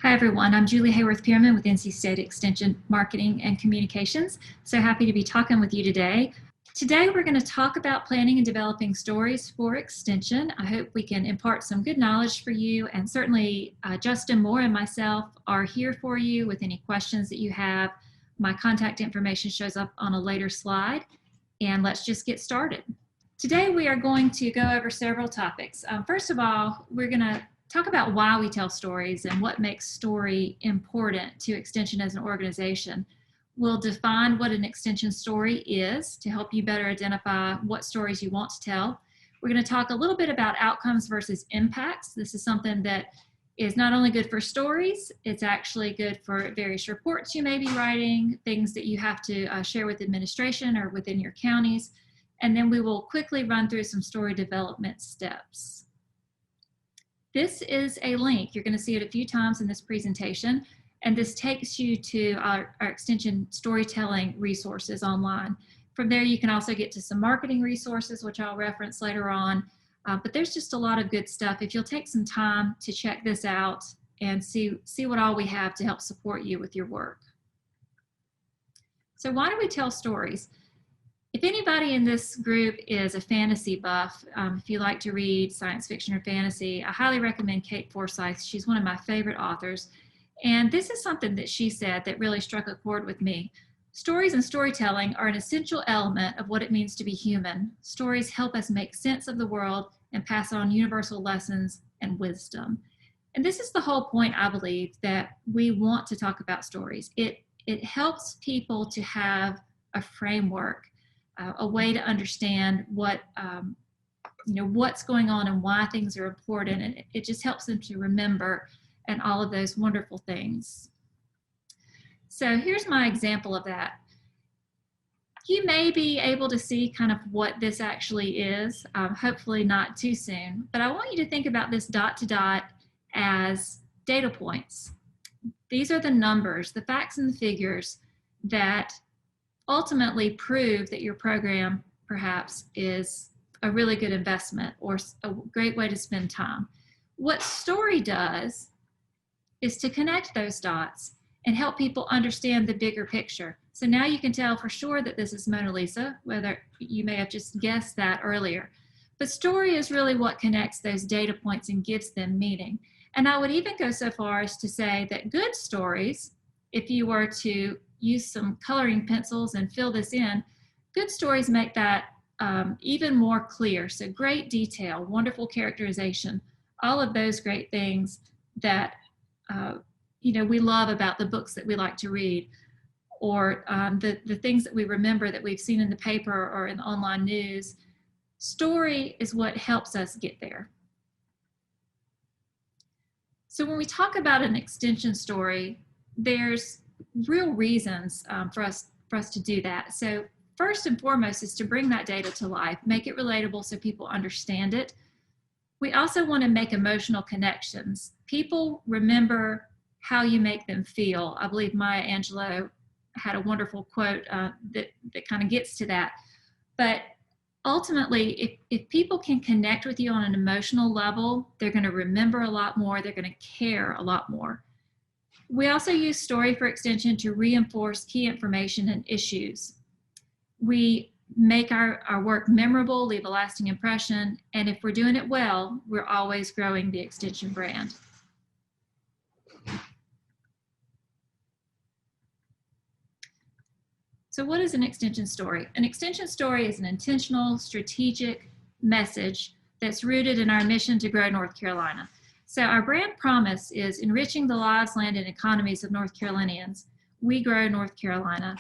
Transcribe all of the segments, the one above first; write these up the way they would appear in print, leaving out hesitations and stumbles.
Hi, everyone. I'm Julie Hayworth-Pearman with NC State Extension Marketing and Communications. So happy to be talking with you today. Today, we're going to talk about planning and developing stories for Extension. I hope we can impart some good knowledge for you, and certainly Justin Moore and myself are here for you with any questions that you have. My contact information shows up on a later slide, and let's just get started. Today, we are going to go over several topics. First of all, we're going to talk about why we tell stories and what makes story important to Extension as an organization. We'll define what an Extension story is to help you better identify what stories you want to tell. We're going to talk a little bit about outcomes versus impacts. This is something that is not only good for stories, it's actually good for various reports you may be writing, things that you have to share with administration or within your counties. And then we will quickly run through some story development steps. This is a link. You're going to see it a few times in this presentation, and this takes you to our Extension storytelling resources online. From there, you can also get to some marketing resources, which I'll reference later on, but there's just a lot of good stuff. If you'll take some time to check this out and see what all we have to help support you with your work. So why do we tell stories? If anybody in this group is a fantasy buff, if you like to read science fiction or fantasy, I highly recommend Kate Forsyth. She's one of my favorite authors. And this is something that she said that really struck a chord with me. Stories and storytelling are an essential element of what it means to be human. Stories help us make sense of the world and pass on universal lessons and wisdom. And this is the whole point, I believe, that we want to talk about stories. It helps people to have a framework, a way to understand what what's going on and why things are important, and it just helps them to remember and all of those wonderful things. So here's my example of that. You may be able to see kind of what this actually is, hopefully not too soon, but I want you to think about this dot to dot as data points. These are the numbers, the facts and the figures that ultimately prove that your program perhaps is a really good investment or a great way to spend time. What story does is to connect those dots and help people understand the bigger picture. So now you can tell for sure that this is Mona Lisa, whether you may have just guessed that earlier. But story is really what connects those data points and gives them meaning. And I would even go so far as to say that good stories, if you were to use some coloring pencils and fill this in, good stories make that even more clear. So great detail, wonderful characterization, all of those great things that we love about the books that we like to read, or the things that we remember that we've seen in the paper or in the online news. Story is what helps us get there. So when we talk about an Extension story, there's real reasons for us to do that. So first and foremost is to bring that data to life, make it relatable so people understand it. We also want to make emotional connections. People remember how you make them feel. I believe Maya Angelou had a wonderful quote that kind of gets to that. But ultimately, if people can connect with you on an emotional level, they're going to remember a lot more, they're going to care a lot more. We also use story for Extension to reinforce key information and issues. We make our work memorable, leave a lasting impression, and if we're doing it well, we're always growing the Extension brand. So what is an Extension story? An Extension story is an intentional, strategic message that's rooted in our mission to grow North Carolina. So our brand promise is enriching the lives, land, and economies of North Carolinians. We grow North Carolina.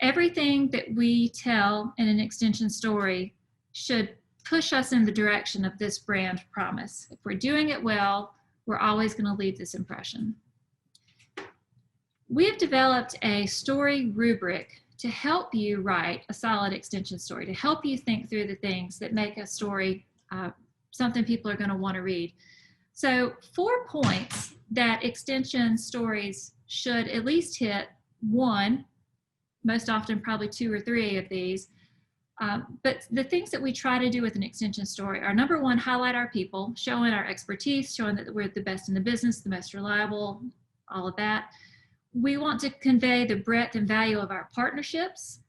Everything that we tell in an Extension story should push us in the direction of this brand promise. If we're doing it well, we're always going to leave this impression. We have developed a story rubric to help you write a solid Extension story, to help you think through the things that make a story something people are going to want to read. So 4 points that Extension stories should at least hit: 1, most often probably 2 or 3 of these. But the things that we try to do with an Extension story are, number 1, highlight our people, showing our expertise, showing that we're the best in the business, the most reliable, all of that. We want to convey the breadth and value of our partnerships.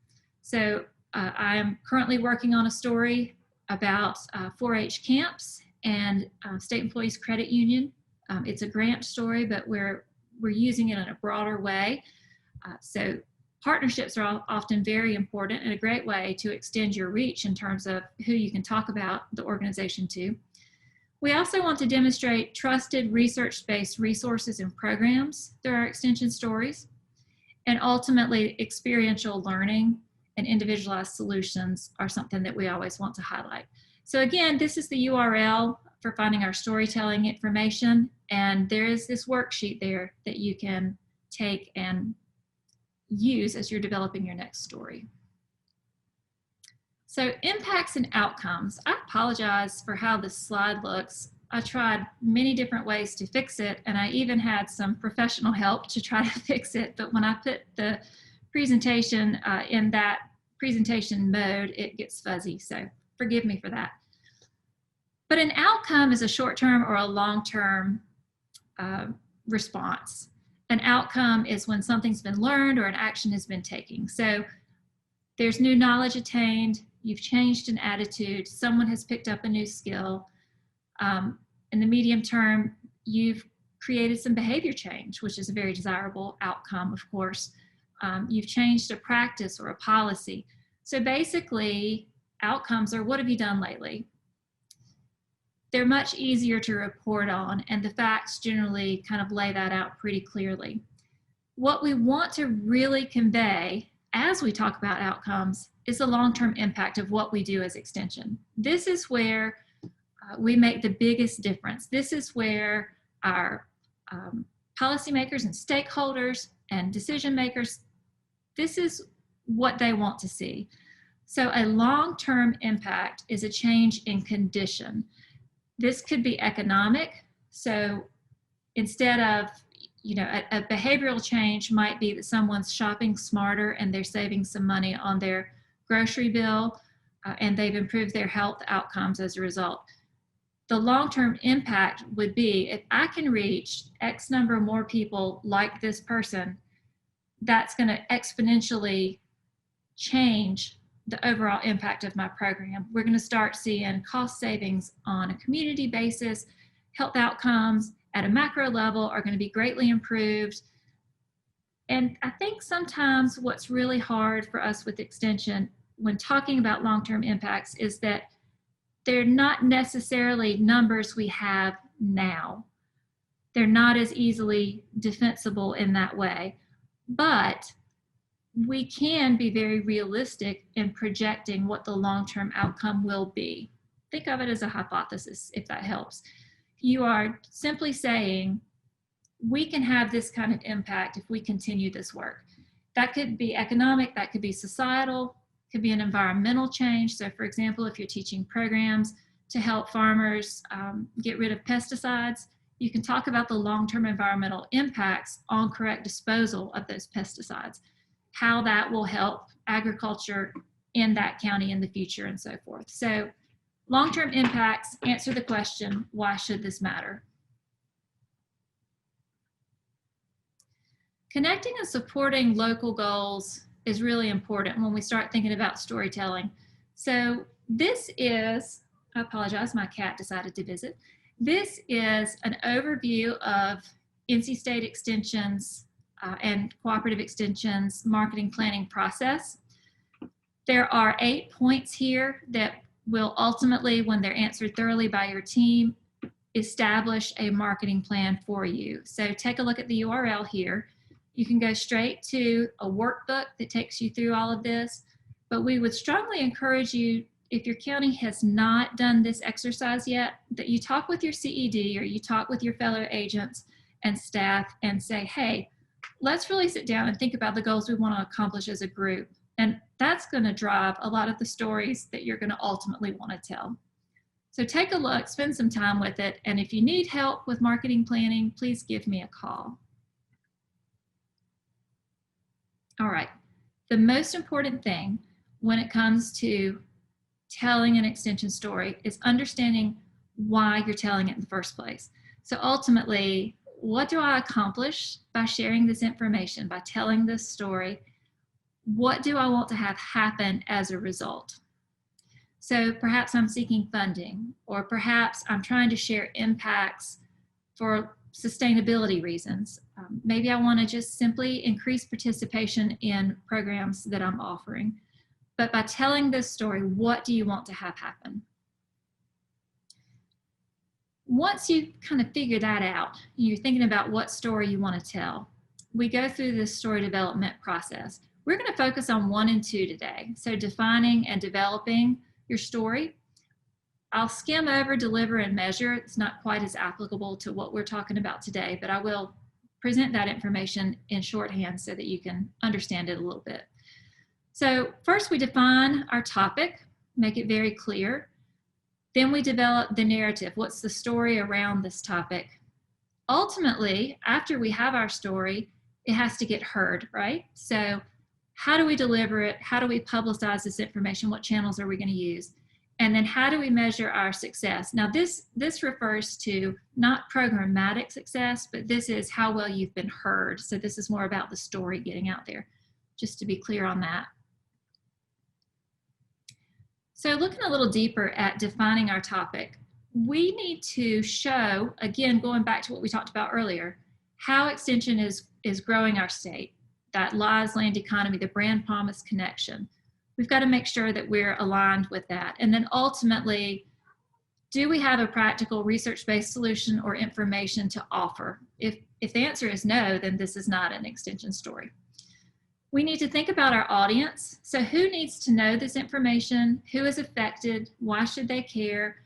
So I am currently working on a story about 4-H camps and State Employees Credit Union. It's a grant story, but we're using it in a broader way. So partnerships are often very important and a great way to extend your reach in terms of who you can talk about the organization to. We also want to demonstrate trusted research-based resources and programs through our extension stories, and ultimately experiential learning and individualized solutions are something that we always want to highlight. So again, this is the URL for finding our storytelling information, and there is this worksheet there that you can take and use as you're developing your next story. So impacts and outcomes. I apologize for how this slide looks. I tried many different ways to fix it, and I even had some professional help to try to fix it, but when I put the presentation in that presentation mode, it gets fuzzy, so forgive me for that. But an outcome is a short-term or a long-term response. An outcome is when something's been learned or an action has been taken. So there's new knowledge attained, you've changed an attitude, someone has picked up a new skill. In the medium term, you've created some behavior change, which is a very desirable outcome, of course. You've changed a practice or a policy. So basically, outcomes are what have you done lately? They're much easier to report on, and the facts generally kind of lay that out pretty clearly. What we want to really convey as we talk about outcomes is the long-term impact of what we do as Extension. This is where we make the biggest difference. This is where our policymakers and stakeholders and decision makers, this is what they want to see. So a long-term impact is a change in condition. This could be economic. So instead of, a behavioral change might be that someone's shopping smarter and they're saving some money on their grocery bill and they've improved their health outcomes as a result. The long-term impact would be if I can reach X number more people like this person, that's going to exponentially change the overall impact of my program. We're going to start seeing cost savings on a community basis. Health outcomes at a macro level are going to be greatly improved. And I think sometimes what's really hard for us with Extension when talking about long-term impacts is that they're not necessarily numbers we have now. They're not as easily defensible in that way. But we can be very realistic in projecting what the long-term outcome will be. Think of it as a hypothesis, if that helps. You are simply saying, we can have this kind of impact if we continue this work. That could be economic, that could be societal, could be an environmental change. So for example, if you're teaching programs to help farmers get rid of pesticides, you can talk about the long-term environmental impacts on correct disposal of those pesticides, how that will help agriculture in that county in the future and so forth. So long-term impacts answer the question, why should this matter? Connecting and supporting local goals is really important when we start thinking about storytelling. So this is, I apologize, my cat decided to visit. This is an overview of NC State Extension's and Cooperative Extension's marketing planning process. There are 8 points here that will ultimately, when they're answered thoroughly by your team, establish a marketing plan for you. So take a look at the URL here. You can go straight to a workbook that takes you through all of this, but we would strongly encourage you, if your county has not done this exercise yet, that you talk with your CED or you talk with your fellow agents and staff and say, hey, let's really sit down and think about the goals we want to accomplish as a group. And that's going to drive a lot of the stories that you're going to ultimately want to tell. So take a look, spend some time with it, and if you need help with marketing planning, please give me a call. All right, the most important thing when it comes to telling an extension story is understanding why you're telling it in the first place. So ultimately, what do I accomplish by sharing this information, by telling this story? What do I want to have happen as a result? So perhaps I'm seeking funding, or perhaps I'm trying to share impacts for sustainability reasons. Maybe I want to just simply increase participation in programs that I'm offering. But by telling this story, what do you want to have happen? Once you kind of figure that out, you're thinking about what story you want to tell, we go through this story development process. We're going to focus on 1 and 2 today. So defining and developing your story. I'll skim over deliver and measure. It's not quite as applicable to what we're talking about today, but I will present that information in shorthand so that you can understand it a little bit. So first we define our topic, make it very clear. Then we develop the narrative. What's the story around this topic? Ultimately, after we have our story, it has to get heard, right? So how do we deliver it? How do we publicize this information? What channels are we going to use? And then how do we measure our success? Now this refers to not programmatic success, but this is how well you've been heard. So this is more about the story getting out there, just to be clear on that. So looking a little deeper at defining our topic, we need to show, again, going back to what we talked about earlier, how Extension is growing our state, that lives, land economy, the brand promise connection. We've got to make sure that we're aligned with that. And then ultimately, do we have a practical research-based solution or information to offer? If the answer is no, then this is not an Extension story. We need to think about our audience. So who needs to know this information? Who is affected? Why should they care?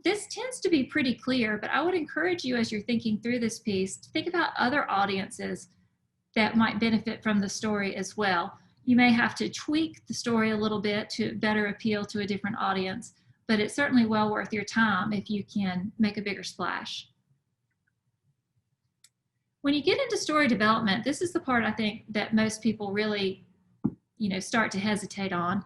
This tends to be pretty clear, but I would encourage you as you're thinking through this piece to think about other audiences that might benefit from the story as well. You may have to tweak the story a little bit to better appeal to a different audience, but it's certainly well worth your time if you can make a bigger splash. When you get into story development, this is the part I think that most people really, start to hesitate on.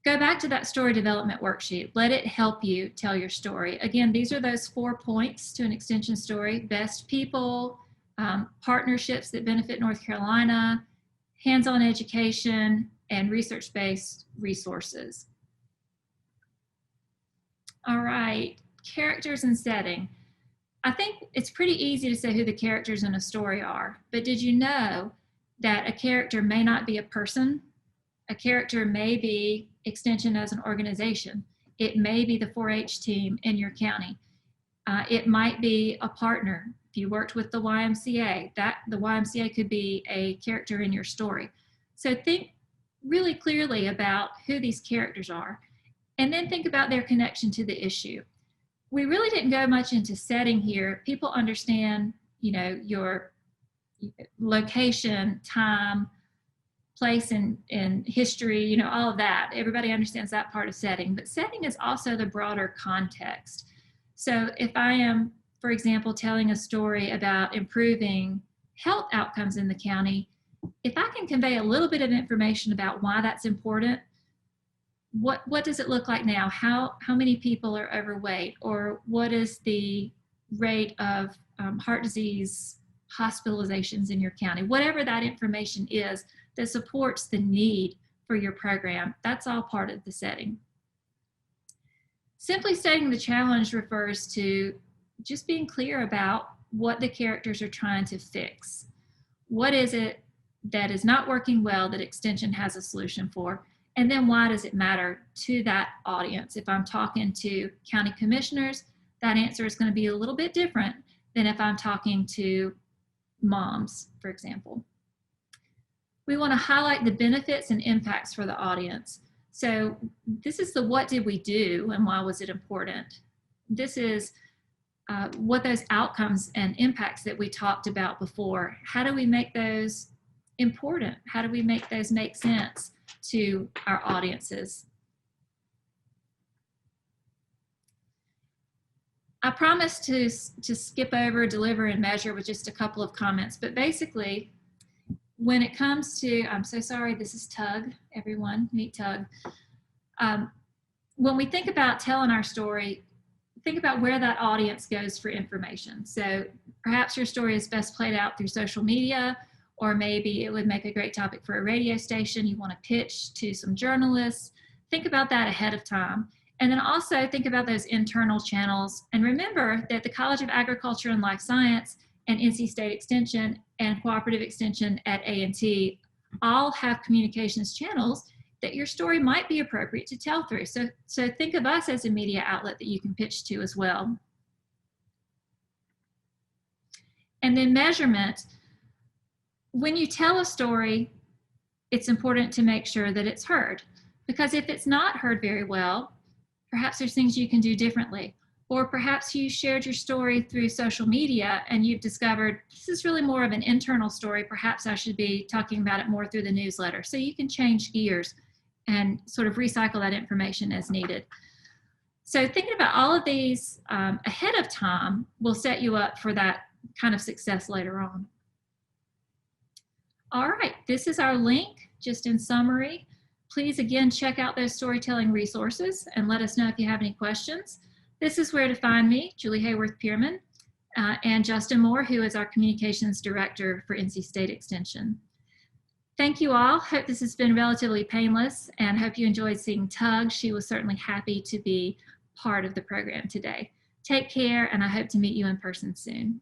Go back to that story development worksheet. Let it help you tell your story. Again, these are those 4 points to an Extension story: best people, partnerships that benefit North Carolina, hands-on education, and research-based resources. All right, characters and setting. I think it's pretty easy to say who the characters in a story are, but did you know that a character may not be a person? A character may be Extension as an organization. It may be the 4-H team in your county. It might be a partner. If you worked with the YMCA, the YMCA could be a character in your story. So think really clearly about who these characters are, and then think about their connection to the issue. We really didn't go much into setting here. People understand, your location, time, place in history, all of that. Everybody understands that part of setting, but setting is also the broader context. So if I am, for example, telling a story about improving health outcomes in the county, if I can convey a little bit of information about why that's important, what does it look like now? How many people are overweight? Or what is the rate of heart disease hospitalizations in your county? Whatever that information is that supports the need for your program, that's all part of the setting. Simply stating the challenge refers to just being clear about what the characters are trying to fix. What is it that is not working well that Extension has a solution for? And then why does it matter to that audience? If I'm talking to county commissioners, that answer is going to be a little bit different than if I'm talking to moms, for example. We want to highlight the benefits and impacts for the audience. So this is the what did we do and why was it important? This is what those outcomes and impacts that we talked about before. How do we make those important? How do we make those make sense to our audiences? I promised to skip over deliver and measure with just a couple of comments, but basically when it comes to, I'm so sorry, this is Tug, everyone, meet Tug. When we think about telling our story, think about where that audience goes for information. So Perhaps your story is best played out through social media, or maybe it would make a great topic for a radio station you want to pitch to some journalists. Think about that ahead of time. And then also think about those internal channels. And remember that the College of Agriculture and Life Science and NC State Extension and Cooperative Extension at A&T all have communications channels that your story might be appropriate to tell through. So think of us as a media outlet that you can pitch to as well. And then measurement. When you tell a story, it's important to make sure that it's heard, because if it's not heard very well, perhaps there's things you can do differently. Or perhaps you shared your story through social media and you've discovered this is really more of an internal story. Perhaps I should be talking about it more through the newsletter. So you can change gears and sort of recycle that information as needed. So thinking about all of these ahead of time will set you up for that kind of success later on. All right, this is our link, just in summary. Please again check out those storytelling resources and let us know if you have any questions. This is where to find me, Julie Hayworth Pierman, and Justin Moore, who is our Communications Director for NC State Extension. Thank you all. Hope this has been relatively painless and hope you enjoyed seeing Tug. She was certainly happy to be part of the program today. Take care, and I hope to meet you in person soon.